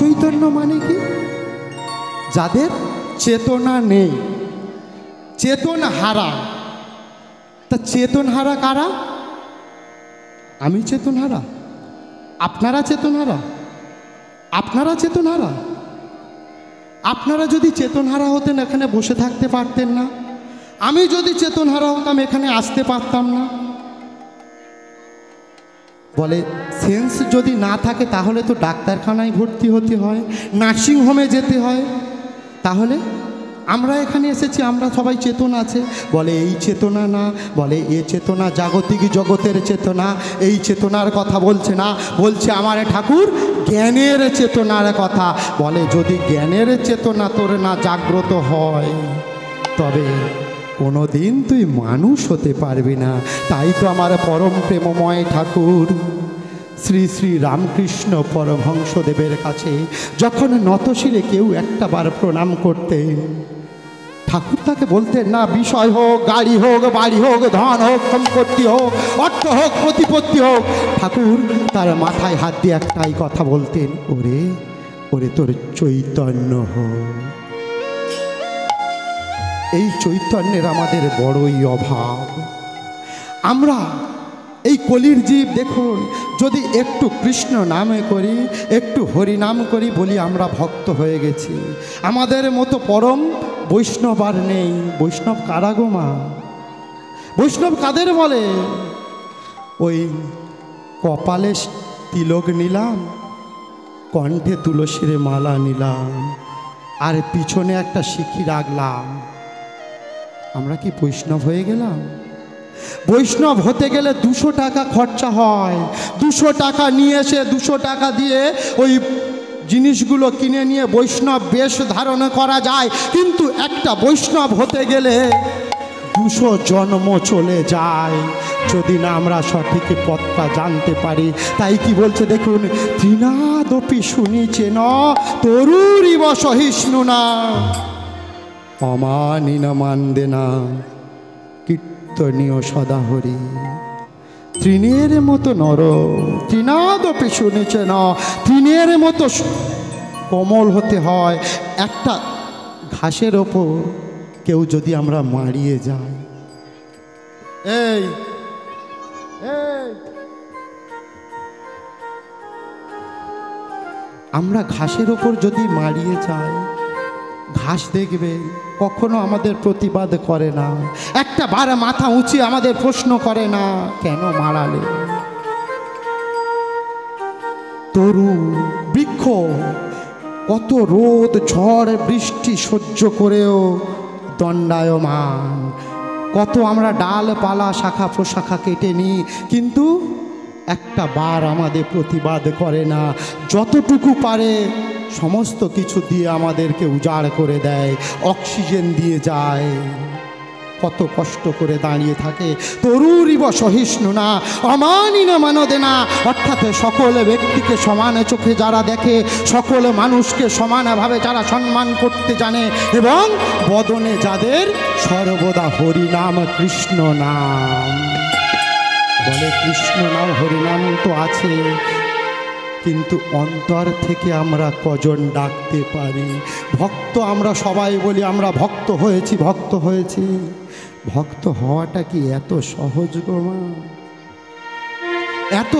অচৈতন্য মানে কি? যাদের চেতনা নেই, চেতন হারা। তা চেতন হারা কারা? আমি চেতন হারা, আপনারা চেতন হারা, আপনারা চেতন হারা। আপনারা যদি চেতন হারা হতেন এখানে বসে থাকতে পারতেন না। আমি যদি চেতন হারা হতাম এখানে আসতে পারতাম না। বলে সেন্স যদি না থাকে তাহলে তো ডাক্তারখানায় ভর্তি হতে হয়, নার্সিংহোমে যেতে হয়। তাহলে আমরা এখানে এসেছি, আমরা সবাই চেতন আছে। বলে এই চেতনা না, বলে এ চেতনা জাগতিক জগতের চেতনা। এই চেতনার কথা বলছে না, বলছে আমার ঠাকুর জ্ঞানের চেতনার কথা। বলে যদি জ্ঞানের চেতনা তোর না জাগ্রত হয় তবে কোনো দিন তুই মানুষ হতে পারবি না। তাই তো আমার পরম প্রেমময় ঠাকুর শ্রী শ্রী রামকৃষ্ণ পরমহংসদেবের কাছে যখন নতশিরে কেউ একটা বার প্রণাম করতেন, ঠাকুর তাকে বলতেন না বিষয় হোক, গাড়ি হোক, বাড়ি হোক, ধন হোক, সম্পত্তি হোক, অর্থ হোক, প্রতিপত্তি হোক, ঠাকুর তার মাথায় হাত দিয়ে একটাই কথা বলতেন, ওরে ওরে তোর চৈতন্য হোক। এই চৈতন্যের আমাদের বড়ই অভাব। আমরা এই কলির জীব দেখুন, যদি একটু কৃষ্ণ নামে করি, একটু হরিনাম করি, বলি আমরা ভক্ত হয়ে গেছি। আমাদের মতো পরম বৈষ্ণব আর নেই। বৈষ্ণব কারা গো মা? বৈষ্ণব কাদের বলে? ওই কপালে তিলক নিলাম, কণ্ঠে তুলসীর মালা নিলাম, আর পিছনে একটা শিখি রাখলাম, আমরা কি বৈষ্ণব হয়ে গেলাম? বৈষ্ণব হতে গেলে 200 টাকা খরচা হয়। 200 টাকা নিয়ে এসে 200 টাকা দিয়ে ওই জিনিসগুলো কিনে নিয়ে বৈষ্ণব বেশ ধারণ করা যায়। কিন্তু একটা বৈষ্ণব হতে গেলে 200 জন্ম চলে যায় যদি না আমরা সঠিক পথটা জানতে পারি। তাই কি বলছে দেখুন, তৃণাদপি শুনিছে ন তরুরিব সহিষ্ণু না অমানিন মানদে না কীর্তনীয় সদাহরি। তৃণের মতো নর, তৃণাদপি শুনেছে না, তৃণের মতো কোমল হতে হয়। একটা ঘাসের ওপর কেউ যদি আমরা মারিয়ে যাই, এই আমরা ঘাসের ওপর যদি মারিয়ে যাই, ঘাস দেখবে কখনো আমাদের প্রতিবাদ করে না, একটা বার মাথা উঁচিয়ে আমাদের প্রশ্ন করে না কেন মারালে। তরু বৃক্ষ কত রোদ ঝড় বৃষ্টি সহ্য করেও দণ্ডায়মান। কত আমরা ডালপালা শাখা প্রশাখা কেটে নিই, কিন্তু একটা বার আমাদের প্রতিবাদ করে না। যতটুকু পারে সমস্ত কিছু দিয়ে আমাদেরকে উজাড় করে দেয়, অক্সিজেন দিয়ে যায়। কত কষ্ট করে দাঁড়িয়ে থাকে। তরুরিব সহিষ্ণু না অমানিন মানদে না, অর্থাৎ সকল ব্যক্তিকে সমান চোখে যারা দেখে, সকল মানুষকে সমানভাবে যারা সম্মান করতে জানে, এবং বদনে যাদের সর্বদা হরিনাম কৃষ্ণ নাম। বলে কৃষ্ণ নাম হরিনাম তো আছে, কিন্তু অন্তর থেকে আমরা কজন ডাকতে পারি? ভক্ত আমরা সবাই বলি আমরা ভক্ত হয়েছি, ভক্ত হয়েছি। ভক্ত হওয়াটা কি এত সহজ গো মা? এত